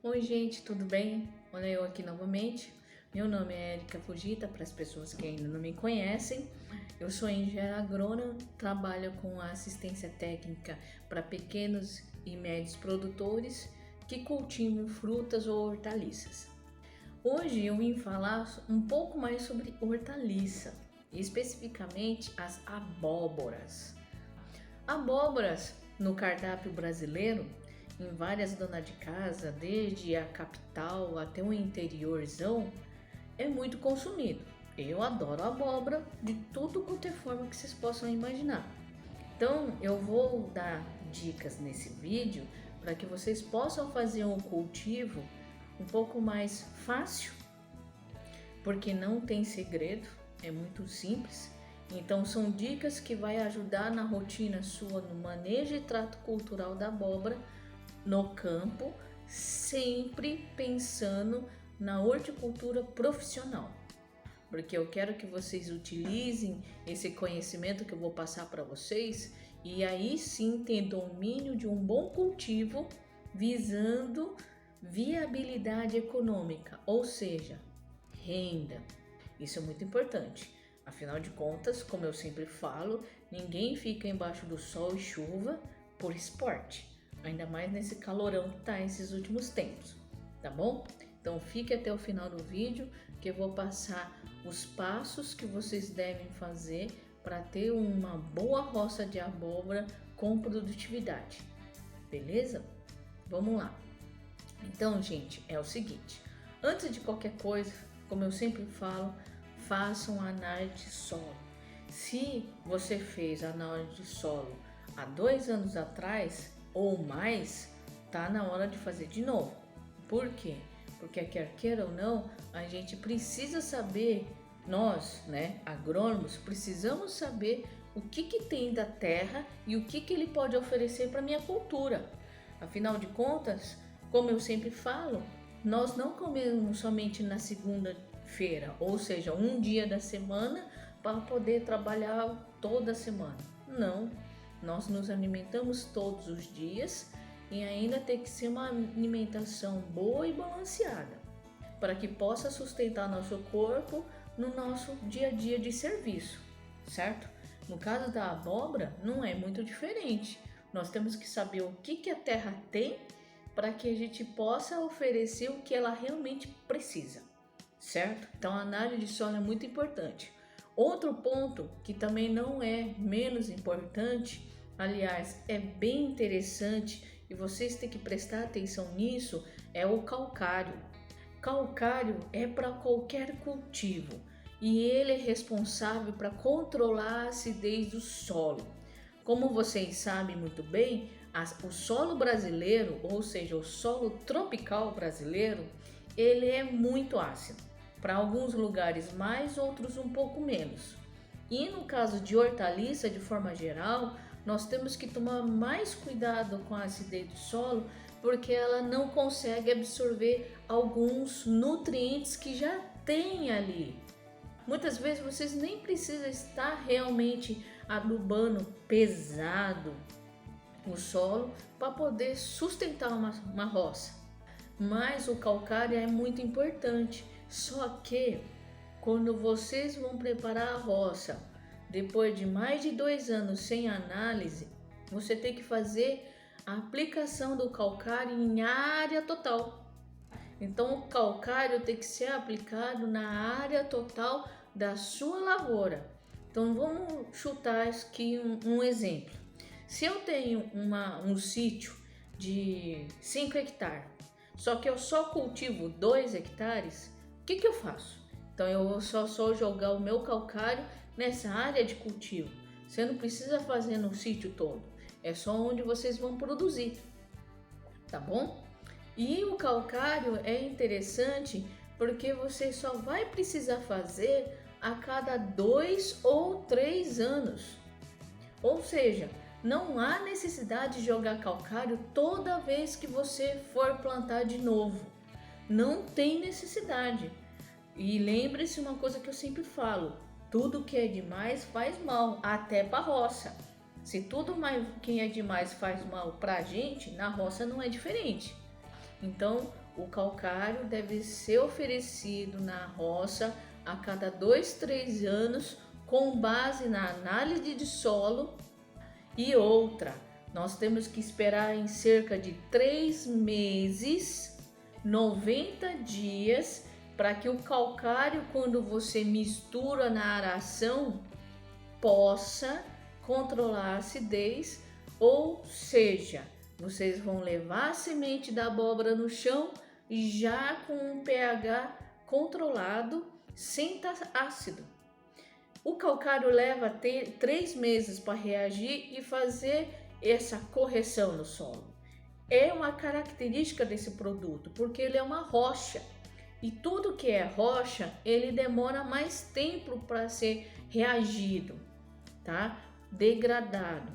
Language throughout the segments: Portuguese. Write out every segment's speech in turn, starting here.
Oi gente, tudo bem? Olha eu aqui novamente. Meu nome é Erika Fujita, para as pessoas que ainda não me conhecem. Eu sou engenheira agrônoma, trabalho com a assistência técnica para pequenos e médios produtores que cultivam frutas ou hortaliças. Hoje eu vim falar um pouco mais sobre hortaliça, especificamente as abóboras. Abóboras no cardápio brasileiro, em várias donas de casa, desde a capital até o interiorzão, é muito consumido. Eu adoro abóbora de tudo quanto é forma que vocês possam imaginar. Então eu vou dar dicas nesse vídeo para que vocês possam fazer um cultivo um pouco mais fácil, porque não tem segredo, é muito simples. Então são dicas que vai ajudar na rotina sua, no manejo e trato cultural da abóbora no campo, sempre pensando na horticultura profissional. Porque eu quero que vocês utilizem esse conhecimento que eu vou passar para vocês e aí sim ter domínio de um bom cultivo visando viabilidade econômica, ou seja, renda. Isso é muito importante. Afinal de contas, como eu sempre falo, ninguém fica embaixo do sol e chuva por esporte, ainda mais nesse calorão que tá esses últimos tempos, tá bom? Então fique até o final do vídeo que eu vou passar os passos que vocês devem fazer para ter uma boa roça de abóbora com produtividade, beleza? Vamos lá. Então, gente, é o seguinte, antes de qualquer coisa, como eu sempre falo, façam a análise de solo. Se você fez a análise de solo há 2 anos atrás ou mais, tá na hora de fazer de novo. Por quê? Porque quer queira ou não, a gente precisa saber, nós, né, agrônomos, precisamos saber o que tem da terra e o que ele pode oferecer para minha cultura. Afinal de contas, como eu sempre falo, nós não comemos somente na segunda-feira, ou seja, um dia da semana para poder trabalhar toda a semana. Não, nós nos alimentamos todos os dias e ainda tem que ser uma alimentação boa e balanceada para que possa sustentar nosso corpo no nosso dia a dia de serviço, certo? No caso da abóbora, não é muito diferente. Nós temos que saber o que a terra tem para que a gente possa oferecer o que ela realmente precisa, certo? Então a análise de solo é muito importante. Outro ponto que também não é menos importante, aliás, é bem interessante e vocês têm que prestar atenção nisso, é o calcário. Calcário é para qualquer cultivo e ele é responsável para controlar a acidez do solo. Como vocês sabem muito bem, o solo brasileiro, ou seja, o solo tropical brasileiro, ele é muito ácido. Para alguns lugares mais, outros um pouco menos. E no caso de hortaliça, de forma geral, nós temos que tomar mais cuidado com a acidez do solo, porque ela não consegue absorver alguns nutrientes que já tem ali. Muitas vezes vocês nem precisam estar realmente adubando pesado o solo para poder sustentar uma roça. Mas o calcário é muito importante. Só que quando vocês vão preparar a roça, depois de mais de 2 anos sem análise, você tem que fazer a aplicação do calcário em área total. Então o calcário tem que ser aplicado na área total da sua lavoura. Então vamos chutar aqui um exemplo. Se eu tenho um sítio de 5 hectares, só que eu só cultivo 2 hectares, o que eu faço? Então eu vou só jogar o meu calcário nessa área de cultivo. Você não precisa fazer no sítio todo, é só onde vocês vão produzir, tá bom? E o calcário é interessante porque você só vai precisar fazer a cada 2 ou 3 anos. Ou seja, não há necessidade de jogar calcário toda vez que você for plantar de novo. Não tem necessidade. E lembre-se uma coisa que eu sempre falo: tudo que é demais faz mal, até para a roça. Se tudo que é demais faz mal para a gente, na roça não é diferente. Então, O calcário deve ser oferecido na roça a cada 2, 3 anos, com base na análise de solo. E outra, nós temos que esperar em cerca de 3 meses, 90 dias, para que o calcário, quando você mistura na aração, possa controlar a acidez, ou seja, vocês vão levar a semente da abóbora no chão já com um pH controlado, sem estar ácido. O calcário leva 3 meses para reagir e fazer essa correção no solo. É uma característica desse produto, porque ele é uma rocha. E tudo que é rocha, ele demora mais tempo para ser reagido, tá? Degradado.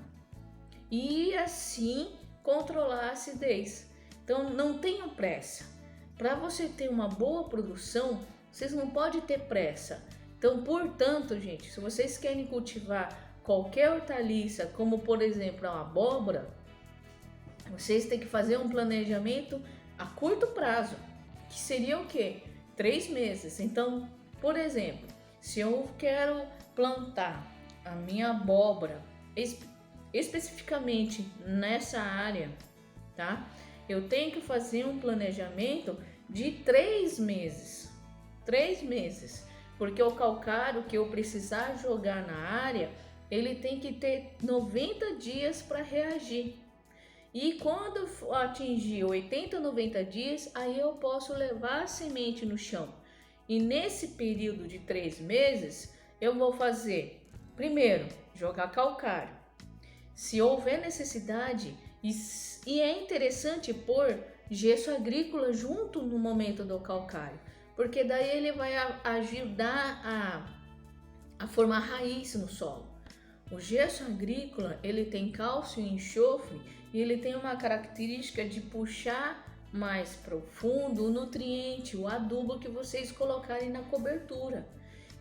E assim controlar a acidez. Então não tenham pressa. Para você ter uma boa produção, vocês não podem ter pressa. Então, portanto, gente, se vocês querem cultivar qualquer hortaliça, como por exemplo a abóbora, vocês têm que fazer um planejamento a curto prazo, que seria o quê? 3 meses. Então, por exemplo, se eu quero plantar a minha abóbora especificamente nessa área, tá? Eu tenho que fazer um planejamento de 3 meses. 3 meses. Porque o calcário que eu precisar jogar na área, ele tem que ter 90 dias para reagir. E quando atingir 80, 90 dias, aí eu posso levar a semente no chão. E nesse período de 3 meses, eu vou fazer, primeiro, jogar calcário. Se houver necessidade, e é interessante pôr gesso agrícola junto no momento do calcário, porque daí ele vai ajudar a formar raiz no solo. O gesso agrícola, ele tem cálcio e enxofre e ele tem uma característica de puxar mais profundo o nutriente, o adubo que vocês colocarem na cobertura.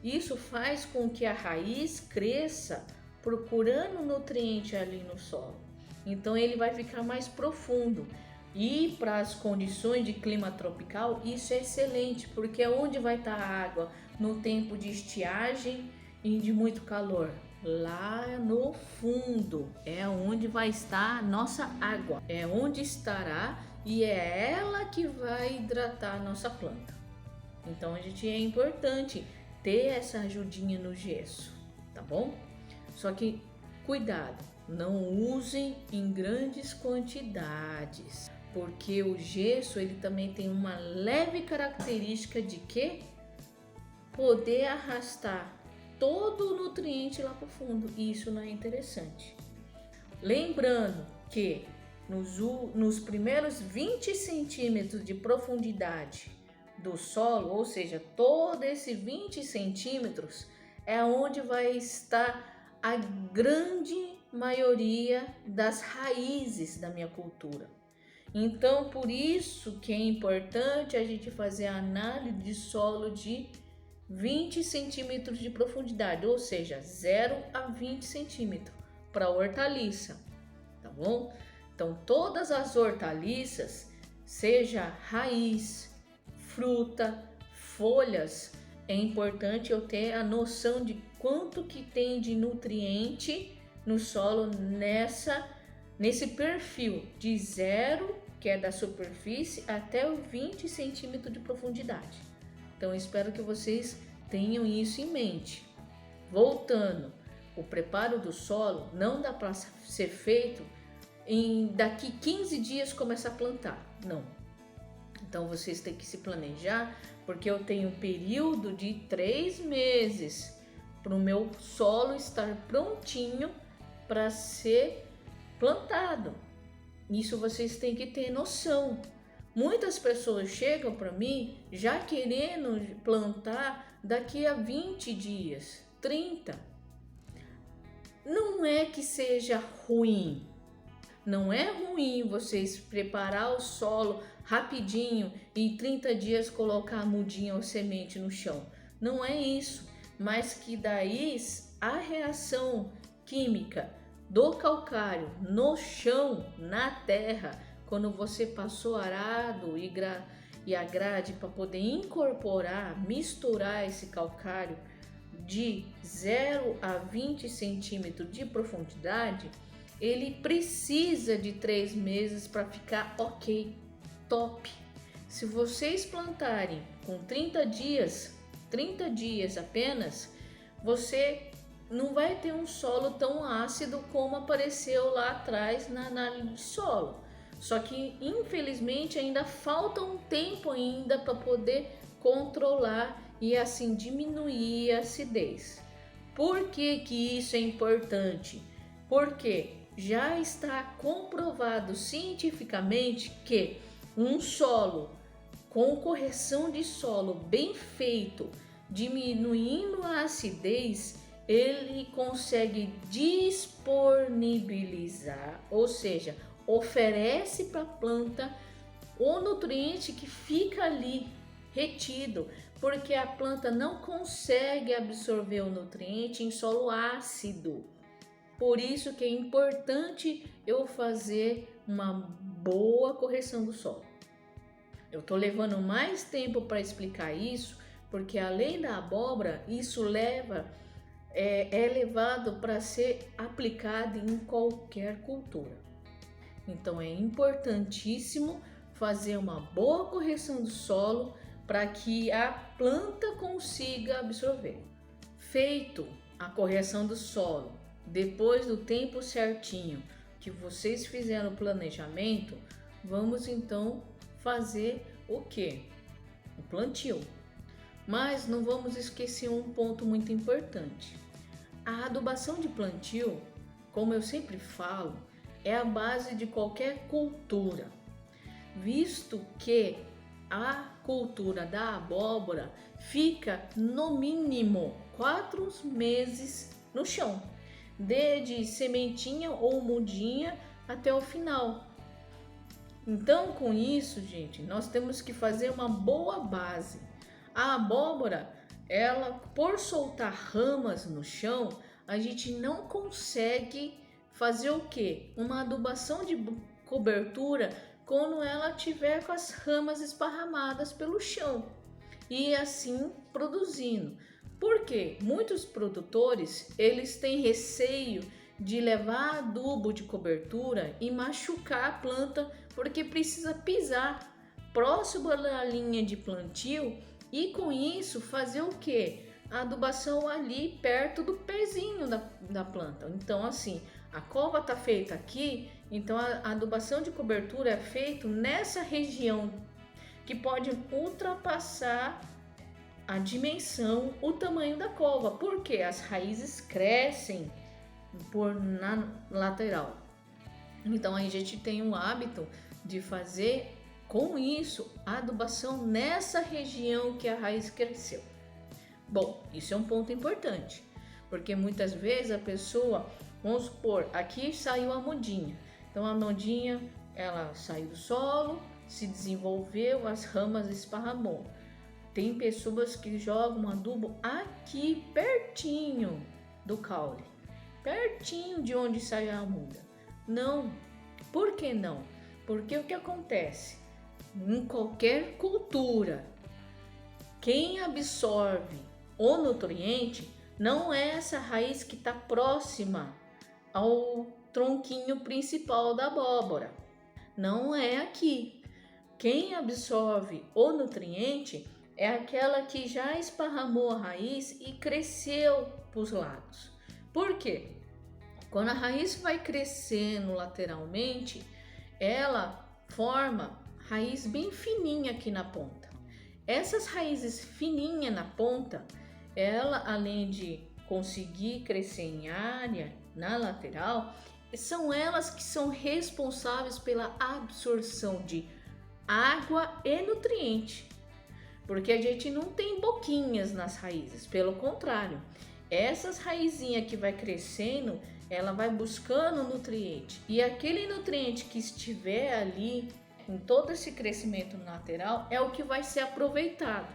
Isso faz com que a raiz cresça procurando nutriente ali no solo. Então ele vai ficar mais profundo. E para as condições de clima tropical, isso é excelente, porque onde vai estar a água no tempo de estiagem e de muito calor? Lá no fundo é onde vai estar a nossa água, é onde estará e é ela que vai hidratar a nossa planta. Então é importante ter essa ajudinha no gesso, tá bom? Só que cuidado, não usem em grandes quantidades, porque o gesso ele também tem uma leve característica de que poder arrastar todo o nutriente lá para o fundo, e isso não é interessante. Lembrando que nos primeiros 20 centímetros de profundidade do solo, ou seja, todo esse 20 centímetros é onde vai estar a grande maioria das raízes da minha cultura. Então, por isso que é importante a gente fazer a análise de solo de 20 centímetros de profundidade, ou seja, 0 a 20 centímetros para hortaliça, tá bom? Então, todas as hortaliças, seja raiz, fruta, folhas, é importante eu ter a noção de quanto que tem de nutriente no solo nesse perfil de 0, que é da superfície, até os 20 centímetros de profundidade. Então, espero que vocês tenham isso em mente. Voltando, o preparo do solo não dá para ser feito daqui 15 dias começar a plantar, não. Então, vocês têm que se planejar, porque eu tenho um período de 3 meses para o meu solo estar prontinho para ser plantado. Isso vocês têm que ter noção. Muitas pessoas chegam para mim já querendo plantar daqui a 20 dias, 30. Não é que seja ruim. Não é ruim vocês preparar o solo rapidinho e em 30 dias colocar a mudinha ou semente no chão. Não é isso. Mas que daí a reação química do calcário no chão, na terra, quando você passou arado e a grade para poder incorporar, misturar esse calcário de 0 a 20 centímetros de profundidade, ele precisa de 3 meses para ficar ok, top. Se vocês plantarem com 30 dias apenas, você não vai ter um solo tão ácido como apareceu lá atrás na análise de solo. Só que infelizmente ainda falta um tempo ainda para poder controlar e assim diminuir a acidez. Por que que isso é importante? Porque já está comprovado cientificamente que um solo com correção de solo bem feito, diminuindo a acidez, ele consegue disponibilizar, ou seja, oferece para a planta o nutriente que fica ali retido, porque a planta não consegue absorver o nutriente em solo ácido. Por isso que é importante eu fazer uma boa correção do solo. Eu estou levando mais tempo para explicar isso, porque além da abóbora, isso é levado para ser aplicado em qualquer cultura. Então é importantíssimo fazer uma boa correção do solo para que a planta consiga absorver. Feito a correção do solo, depois do tempo certinho que vocês fizeram o planejamento, vamos então fazer o que? O plantio. Mas não vamos esquecer um ponto muito importante. A adubação de plantio, como eu sempre falo, é a base de qualquer cultura, visto que a cultura da abóbora fica no mínimo 4 meses no chão, desde sementinha ou mudinha até o final. Então, com isso, gente, nós temos que fazer uma boa base. A abóbora, ela, por soltar ramas no chão, a gente não consegue fazer o quê? Uma adubação de cobertura quando ela tiver com as ramas esparramadas pelo chão e assim produzindo. Por quê? Muitos produtores, eles têm receio de levar adubo de cobertura e machucar a planta, porque precisa pisar próximo da linha de plantio e com isso fazer o que? A adubação ali perto do pezinho da planta. Então assim, a cova está feita aqui, então a adubação de cobertura é feita nessa região que pode ultrapassar a dimensão, o tamanho da cova, porque as raízes crescem na lateral. Então a gente tem o hábito de fazer com isso a adubação nessa região que a raiz cresceu. Bom, isso é um ponto importante, porque muitas vezes a pessoa, vamos supor, aqui saiu a mudinha, então a mudinha ela saiu do solo, se desenvolveu, as ramas esparramou. Tem pessoas que jogam adubo aqui pertinho do caule, pertinho de onde saiu a muda. Não, por que não? Porque o que acontece? Em qualquer cultura, quem absorve o nutriente não é essa raiz que está próxima ao tronquinho principal da abóbora. Não é aqui. Quem absorve o nutriente é aquela que já esparramou a raiz e cresceu para os lados. Por quê? Quando a raiz vai crescendo lateralmente, ela forma raiz bem fininha aqui na ponta. Essas raízes fininhas na ponta, ela além de conseguir crescer em área na lateral, são elas que são responsáveis pela absorção de água e nutriente. Porque a gente não tem boquinhas nas raízes, pelo contrário, essas raizinhas que vai crescendo, ela vai buscando nutriente, e aquele nutriente que estiver ali em todo esse crescimento lateral é o que vai ser aproveitado.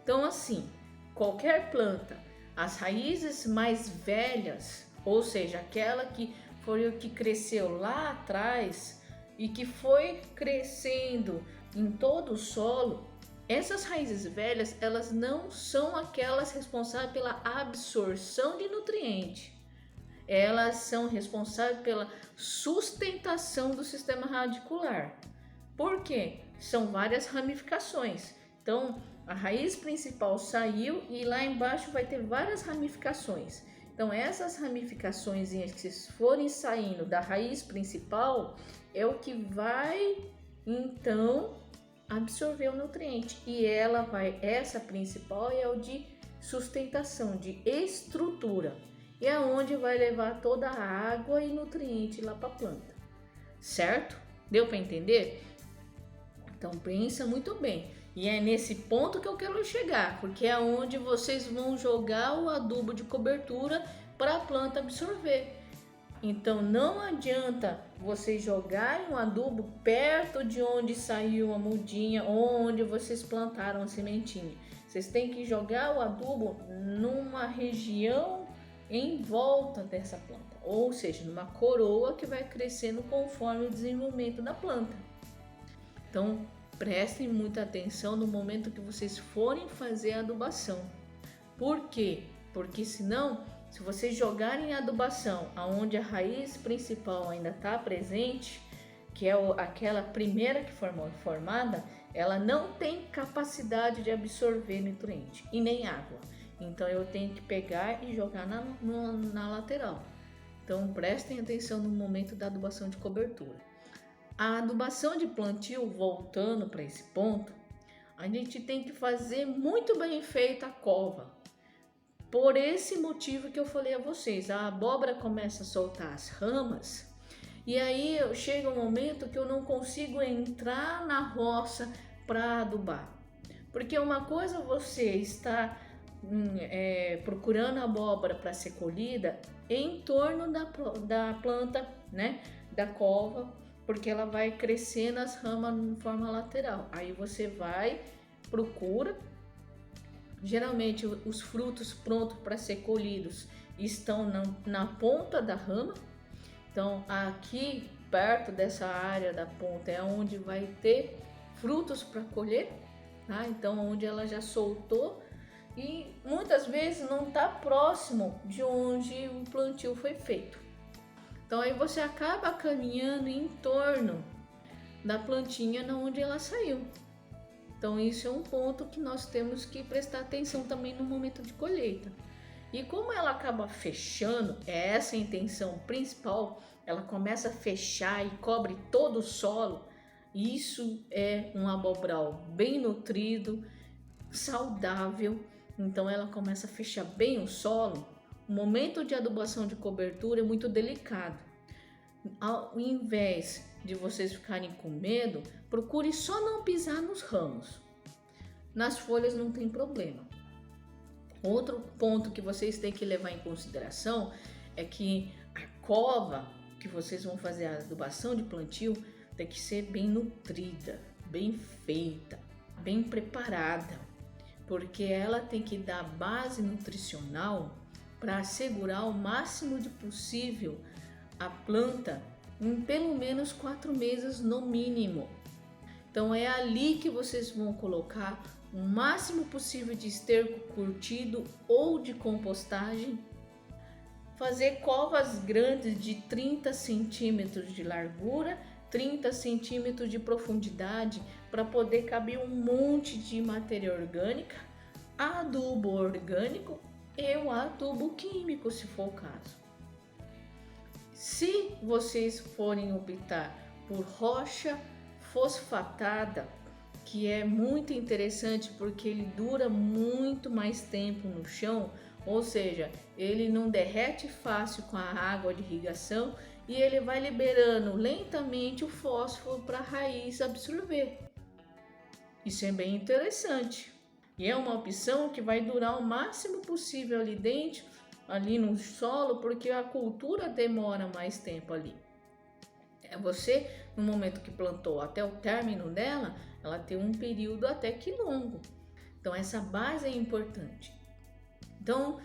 Então assim, qualquer planta, as raízes mais velhas, ou seja, aquela que foi o que cresceu lá atrás e que foi crescendo em todo o solo, essas raízes velhas, elas não são aquelas responsáveis pela absorção de nutriente. Elas são responsáveis pela sustentação do sistema radicular. Por quê? São várias ramificações. Então, a raiz principal saiu e lá embaixo vai ter várias ramificações. Então, essas ramificações que forem saindo da raiz principal é o que vai, então, absorver o nutriente. E essa principal é o de sustentação, de estrutura. E é onde vai levar toda a água e nutriente lá para a planta. Certo? Deu para entender? Então pensa muito bem. E é nesse ponto que eu quero chegar, porque é onde vocês vão jogar o adubo de cobertura para a planta absorver. Então não adianta vocês jogarem o adubo perto de onde saiu a mudinha, onde vocês plantaram a sementinha. Vocês têm que jogar o adubo numa região em volta dessa planta, ou seja, numa coroa que vai crescendo conforme o desenvolvimento da planta. Então prestem muita atenção no momento que vocês forem fazer a adubação. Por quê? Porque senão, se vocês jogarem a adubação aonde a raiz principal ainda está presente, que é aquela primeira que foi formada, ela não tem capacidade de absorver nutriente e nem água. Então eu tenho que pegar e jogar na lateral. Então prestem atenção no momento da adubação de cobertura. A adubação de plantio, voltando para esse ponto, a gente tem que fazer muito bem feita a cova. Por esse motivo que eu falei a vocês, a abóbora começa a soltar as ramas e aí chega um momento que eu não consigo entrar na roça para adubar. Porque uma coisa você está procurando a abóbora para ser colhida em torno da planta, né, da cova, porque ela vai crescer nas ramas de forma lateral. Aí você vai, procura. Geralmente os frutos prontos para ser colhidos estão na ponta da rama. Então aqui perto dessa área da ponta é onde vai ter frutos para colher, tá? Então onde ela já soltou e muitas vezes não está próximo de onde o plantio foi feito. Então aí você acaba caminhando em torno da plantinha onde ela saiu. Então isso é um ponto que nós temos que prestar atenção também no momento de colheita. E como ela acaba fechando, é essa a intenção principal, ela começa a fechar e cobre todo o solo. Isso é um abobral bem nutrido, saudável. Então ela começa a fechar bem o solo. O momento de adubação de cobertura é muito delicado. Ao invés de vocês ficarem com medo, procure só não pisar nos ramos. Nas folhas não tem problema. Outro ponto que vocês têm que levar em consideração é que a cova que vocês vão fazer a adubação de plantio tem que ser bem nutrida, bem feita, bem preparada, porque ela tem que dar base nutricional para assegurar o máximo de possível a planta em pelo menos 4 meses no mínimo. Então é ali que vocês vão colocar o máximo possível de esterco curtido ou de compostagem. Fazer covas grandes de 30 centímetros de largura, 30 centímetros de profundidade para poder caber um monte de matéria orgânica, adubo orgânico e o adubo químico, se for o caso. Se vocês forem optar por rocha fosfatada, que é muito interessante porque ele dura muito mais tempo no chão, ou seja, ele não derrete fácil com a água de irrigação e ele vai liberando lentamente o fósforo para a raiz absorver. Isso é bem interessante e é uma opção que vai durar o máximo possível ali dentro, ali no solo, porque a cultura demora mais tempo ali. Você, no momento que plantou até o término dela, ela tem um período até que longo. Então essa base é importante. Então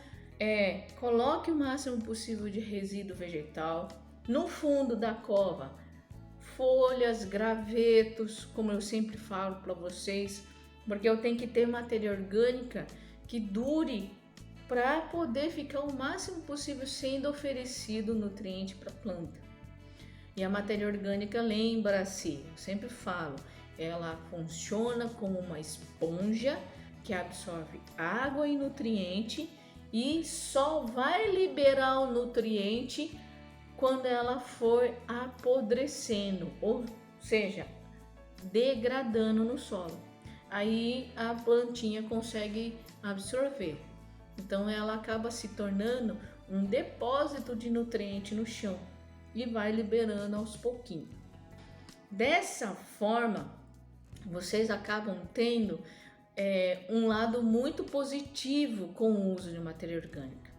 coloque o máximo possível de resíduo vegetal no fundo da cova. folhas, gravetos, como eu sempre falo para vocês, porque eu tenho que ter matéria orgânica que dure para poder ficar o máximo possível sendo oferecido nutriente para a planta. E a matéria orgânica, lembra-se, eu sempre falo, ela funciona como uma esponja que absorve água e nutriente e só vai liberar o nutriente quando ela for apodrecendo, ou seja, degradando no solo. Aí a plantinha consegue absorver. Então ela acaba se tornando um depósito de nutriente no chão e vai liberando aos pouquinhos. Dessa forma, vocês acabam tendo um lado muito positivo com o uso de matéria orgânica.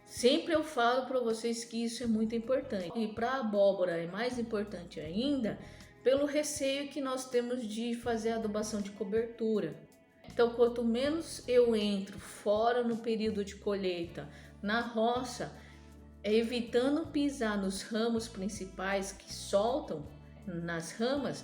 Sempre eu falo para vocês que isso é muito importante. E para a abóbora é mais importante ainda pelo receio que nós temos de fazer adubação de cobertura. Então, quanto menos eu entro fora no período de colheita na roça, evitando pisar nos ramos principais que soltam nas ramas,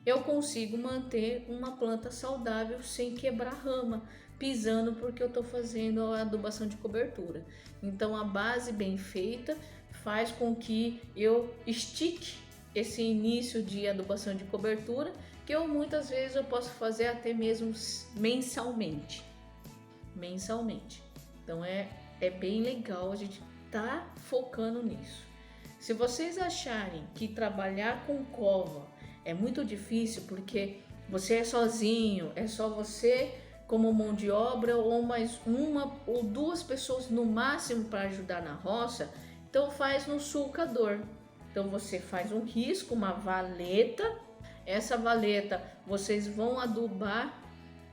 eu consigo manter uma planta saudável sem quebrar rama, pisando porque eu estou fazendo a adubação de cobertura. Então a base bem feita faz com que eu estique esse início de adubação de cobertura, que muitas vezes eu posso fazer até mesmo mensalmente. Então é bem legal a gente tá focando nisso. Se vocês acharem que trabalhar com cova é muito difícil porque você é sozinho, é só você como mão de obra ou mais uma ou duas pessoas no máximo para ajudar na roça, então faz no sulcador. Então você faz um risco, uma valeta, essa valeta vocês vão adubar,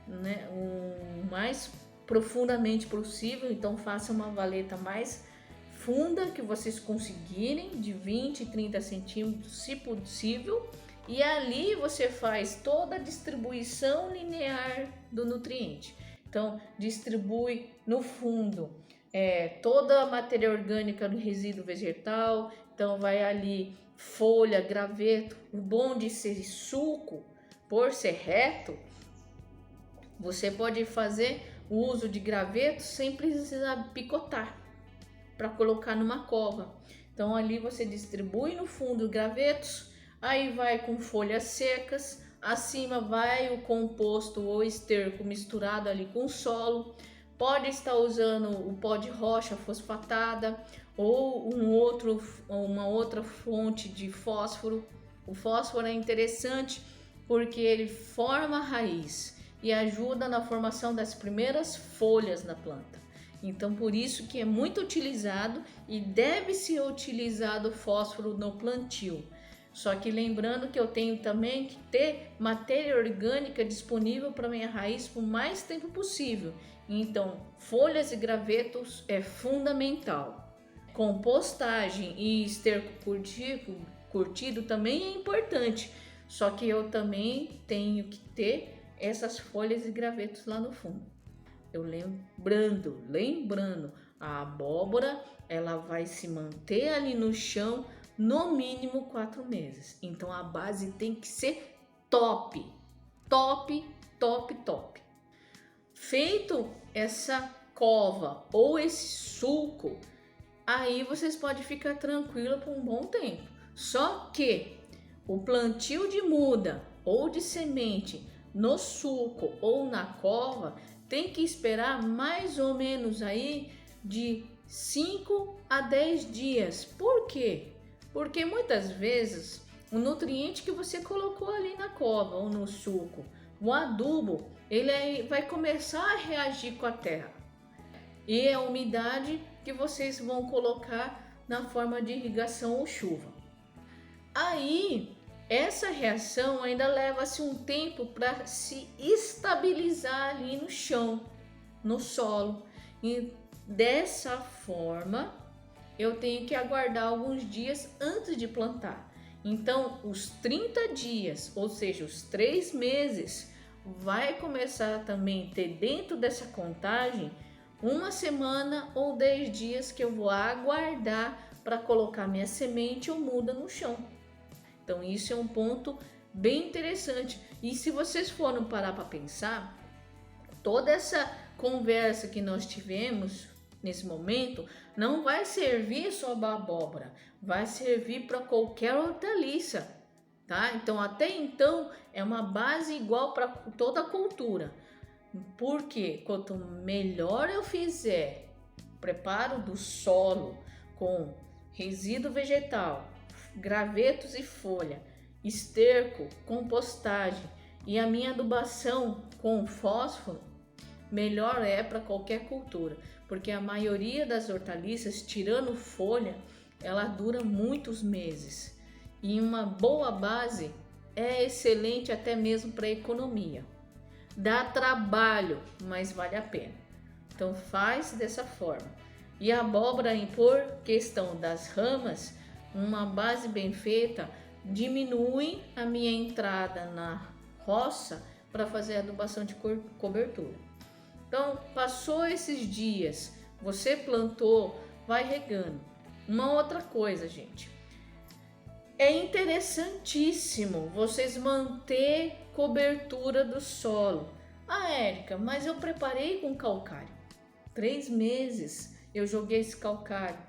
né, o mais profundamente possível, então faça uma valeta mais funda que vocês conseguirem, de 20 e 30 centímetros se possível, e ali você faz toda a distribuição linear do nutriente. Então distribui no fundo toda a matéria orgânica do resíduo vegetal, então vai ali folha, graveto. O bom de ser sulco, por ser reto, você pode fazer o uso de graveto sem precisar picotar para colocar numa cova. Então ali você distribui no fundo gravetos, aí vai com folhas secas, acima vai o composto ou esterco misturado ali com o solo. Pode estar usando o pó de rocha fosfatada ou uma outra fonte de fósforo. O fósforo é interessante porque ele forma a raiz e ajuda na formação das primeiras folhas na planta. Então por isso que é muito utilizado e deve ser utilizado o fósforo no plantio. Só que lembrando que eu tenho também que ter matéria orgânica disponível para minha raiz por mais tempo possível. Então folhas e gravetos é fundamental. Compostagem e esterco curtido também é importante. Só que eu também tenho que ter essas folhas e gravetos lá no fundo. Eu lembrando, a abóbora ela vai se manter ali no chão no mínimo 4 meses. Então a base tem que ser top. Feito essa cova ou esse sulco, aí vocês podem ficar tranquilo por um bom tempo. Só que o plantio de muda ou de semente no sulco ou na cova tem que esperar mais ou menos aí de 5 a 10 dias. Por quê? Porque muitas vezes o nutriente que você colocou ali na cova ou no sulco, o adubo, ele vai começar a reagir com a terra. E a umidade que vocês vão colocar na forma de irrigação ou chuva. Aí, essa reação ainda leva-se um tempo para se estabilizar ali no chão, no solo. E dessa forma, eu tenho que aguardar alguns dias antes de plantar. Então, os 30 dias, ou seja, os 3 meses, vai começar também a ter dentro dessa contagem 1 semana ou 10 dias que eu vou aguardar para colocar minha semente ou muda no chão. Então isso é um ponto bem interessante. E se vocês forem parar para pensar, toda essa conversa que nós tivemos nesse momento não vai servir só para abóbora, vai servir para qualquer hortaliça, tá? Então até então é uma base igual para toda a cultura. Porque quanto melhor eu fizer preparo do solo com resíduo vegetal, gravetos e folha, esterco, compostagem e a minha adubação com fósforo, melhor é para qualquer cultura, porque a maioria das hortaliças, tirando folha, ela dura muitos meses e uma boa base é excelente até mesmo para a economia. Dá trabalho, mas vale a pena. Então faz dessa forma. E a abóbora, por questão das ramas, uma base bem feita diminui a minha entrada na roça para fazer adubação de cobertura. Então passou esses dias, você plantou, vai regando. Uma outra coisa, gente, é interessantíssimo vocês manter cobertura do solo. Ah, Érica, mas eu preparei com calcário. 3 meses eu joguei esse calcário.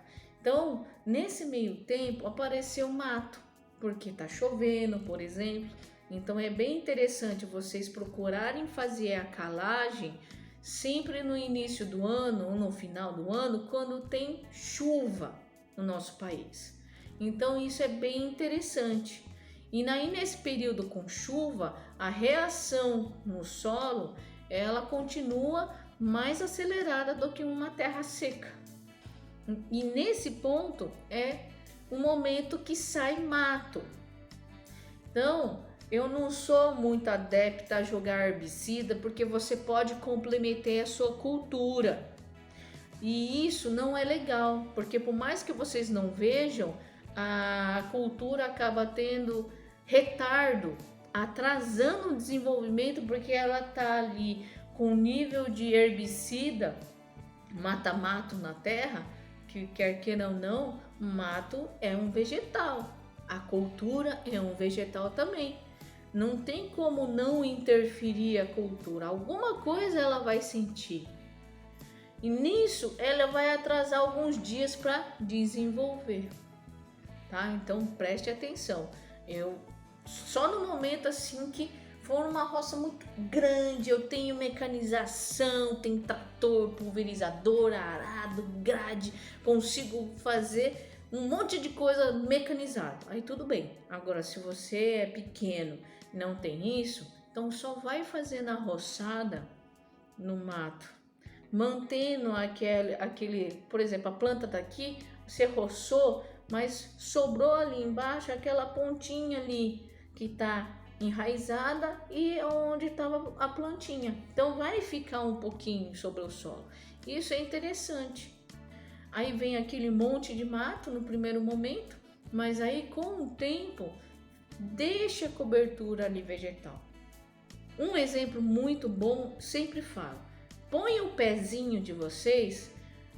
Então, nesse meio tempo, apareceu mato, porque tá chovendo, por exemplo. Então, é bem interessante vocês procurarem fazer a calagem sempre no início do ano ou no final do ano, quando tem chuva no nosso país. Então, isso é bem interessante. E aí, nesse período com chuva, a reação no solo, ela continua mais acelerada do que uma terra seca. E nesse ponto é o momento que sai mato. Então, eu não sou muito adepta a jogar herbicida, porque você pode comprometer a sua cultura. E isso não é legal, porque por mais que vocês não vejam, a cultura acaba tendo retardo, atrasando o desenvolvimento, porque ela está ali com nível de herbicida, mata-mato na terra, que quer queira ou não, mato é um vegetal, a cultura é um vegetal também. Não tem como não interferir a cultura, alguma coisa ela vai sentir. E nisso ela vai atrasar alguns dias para desenvolver, tá? Então preste atenção. Eu só no momento assim que for uma roça muito grande, eu tenho mecanização, tenho trator, pulverizador, arado, grade, consigo fazer um monte de coisa mecanizado. Aí tudo bem. Agora, se você é pequeno e não tem isso, então só vai fazendo a roçada no mato, mantendo aquele, por exemplo, a planta daqui, você roçou, mas sobrou ali embaixo aquela pontinha ali que tá enraizada e onde estava a plantinha. Então vai ficar um pouquinho sobre o solo. Isso é interessante. Aí vem aquele monte de mato no primeiro momento, mas aí com o tempo deixa a cobertura ali vegetal. Um exemplo muito bom, sempre falo, põe o pezinho de vocês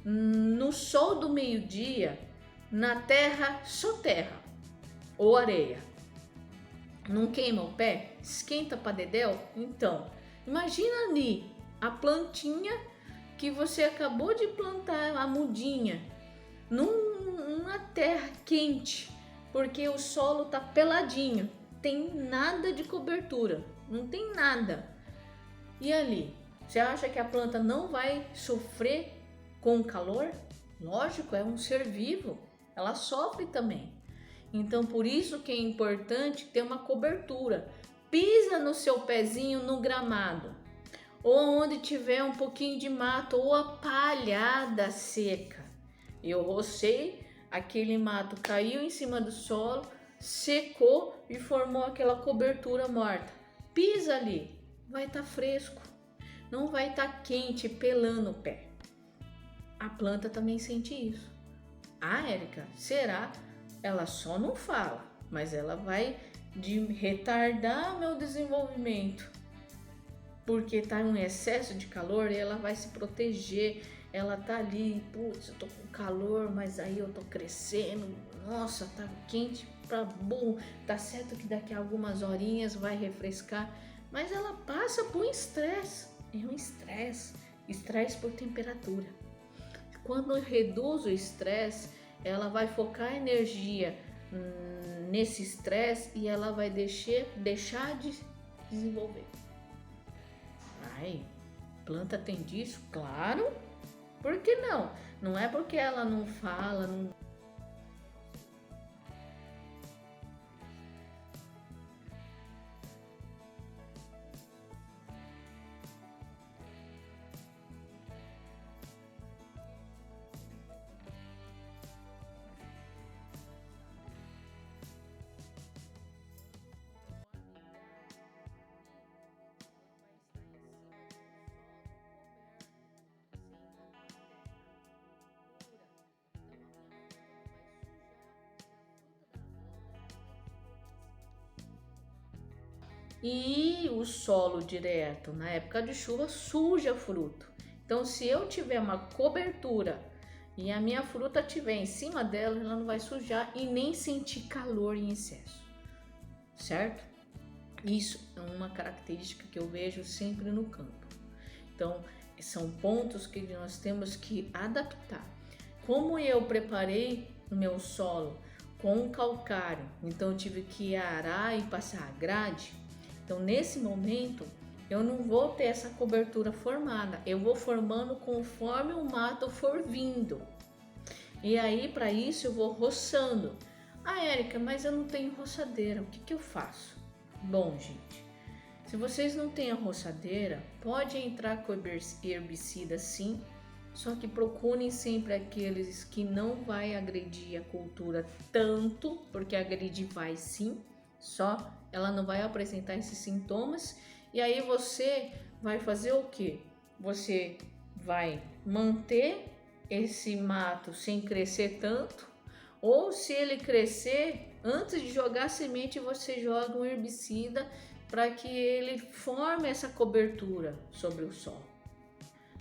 no sol do meio-dia, na terra, só terra ou areia. Não queima o pé? Esquenta para dedéu? Então, imagina ali a plantinha que você acabou de plantar, a mudinha, numa terra quente, porque o solo tá peladinho, tem nada de cobertura, não tem nada. E ali, você acha que a planta não vai sofrer com o calor? Lógico, é um ser vivo, ela sofre também. Então, por isso que é importante ter uma cobertura. Pisa no seu pezinho no gramado, ou onde tiver um pouquinho de mato, ou a palhada seca. Eu rocei, aquele mato caiu em cima do solo, secou e formou aquela cobertura morta. Pisa ali, vai estar fresco, não vai estar quente, pelando o pé. A planta também sente isso. Ah, Érica, será? Ela só não fala, mas ela vai retardar meu desenvolvimento, porque está um excesso de calor e ela vai se proteger, ela tá ali, putz, eu tô com calor, mas aí eu tô crescendo, nossa, tá quente pra burro, tá certo que daqui a algumas horinhas vai refrescar, mas ela passa por um estresse, é um estresse por temperatura. Quando reduz o estresse, ela vai focar a energia nesse estresse e ela vai deixar de desenvolver. Ai, planta tem disso? Claro! Por que não? Não é porque ela não fala, não. E o solo direto, na época de chuva, suja fruto. Então, se eu tiver uma cobertura e a minha fruta estiver em cima dela, ela não vai sujar e nem sentir calor em excesso, certo? Isso é uma característica que eu vejo sempre no campo. Então, são pontos que nós temos que adaptar. Como eu preparei o meu solo com calcário, então eu tive que arar e passar grade. Então, nesse momento, eu não vou ter essa cobertura formada. Eu vou formando conforme o mato for vindo. E aí, para isso, eu vou roçando. Ah, Érica, mas eu não tenho roçadeira. O que eu faço? Bom, gente, se vocês não têm a roçadeira, pode entrar com herbicida sim, só que procurem sempre aqueles que não vai agredir a cultura tanto, porque agredir vai sim, só ela não vai apresentar esses sintomas. E aí você vai fazer o que? Você vai manter esse mato sem crescer tanto, ou se ele crescer, antes de jogar a semente você joga um herbicida para que ele forme essa cobertura sobre o solo.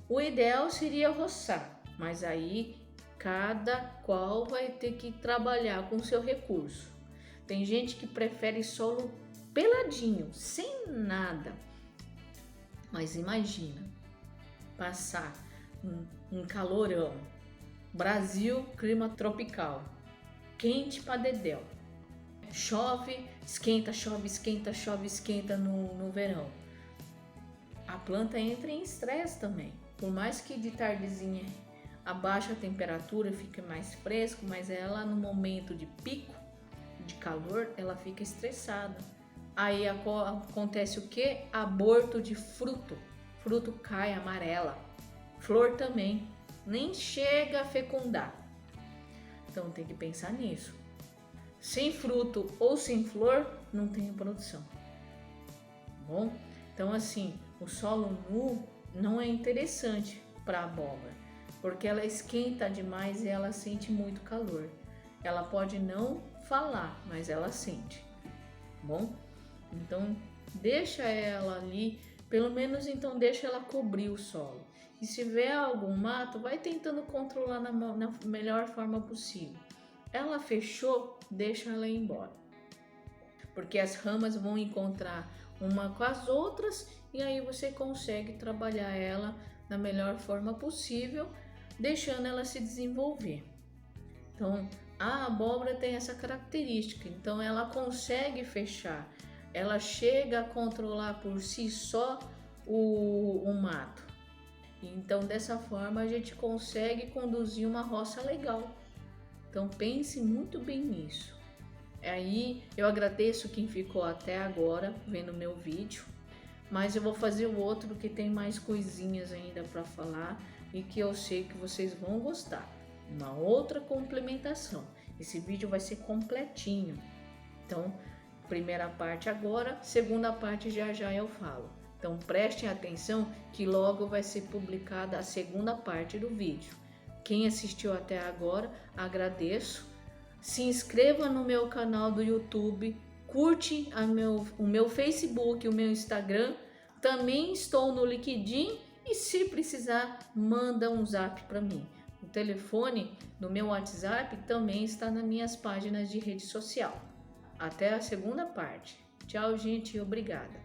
O ideal seria roçar, mas aí cada qual vai ter que trabalhar com o seu recurso. Tem gente que prefere solo peladinho, sem nada. Mas imagina passar um calorão, Brasil, clima tropical, quente pra dedéu. Chove, esquenta, chove, esquenta, chove, esquenta no verão. A planta entra em estresse também. Por mais que de tardezinha abaixa a temperatura, fica mais fresco, mas ela no momento de pico de calor, ela fica estressada. Aí acontece o que? Aborto de fruto. Fruto cai, amarela. Flor também. Nem chega a fecundar. Então tem que pensar nisso. Sem fruto ou sem flor, não tem produção. Bom, então assim, o solo nu não é interessante para a abóbora, porque ela esquenta demais e ela sente muito calor. Ela pode não falar, mas ela sente. Bom, então deixa ela ali, pelo menos então deixa ela cobrir o solo. E se tiver algum mato, vai tentando controlar na melhor forma possível. Ela fechou, deixa ela ir embora, porque as ramas vão encontrar uma com as outras e aí você consegue trabalhar ela da melhor forma possível, deixando ela se desenvolver. Então, a abóbora tem essa característica, então ela consegue fechar, ela chega a controlar por si só o mato. Então, dessa forma, a gente consegue conduzir uma roça legal. Então, pense muito bem nisso. Aí, eu agradeço quem ficou até agora vendo meu vídeo, mas eu vou fazer o outro que tem mais coisinhas ainda para falar e que eu sei que vocês vão gostar. Uma outra complementação. Esse vídeo vai ser completinho. Então, primeira parte agora, segunda parte já eu falo. Então, prestem atenção que logo vai ser publicada a segunda parte do vídeo. Quem assistiu até agora, agradeço. Se inscreva no meu canal do YouTube, curte o meu Facebook, o meu Instagram. Também estou no LinkedIn E se precisar, manda um zap para mim. O telefone do meu WhatsApp também está nas minhas páginas de rede social. Até a segunda parte. Tchau, gente, obrigada.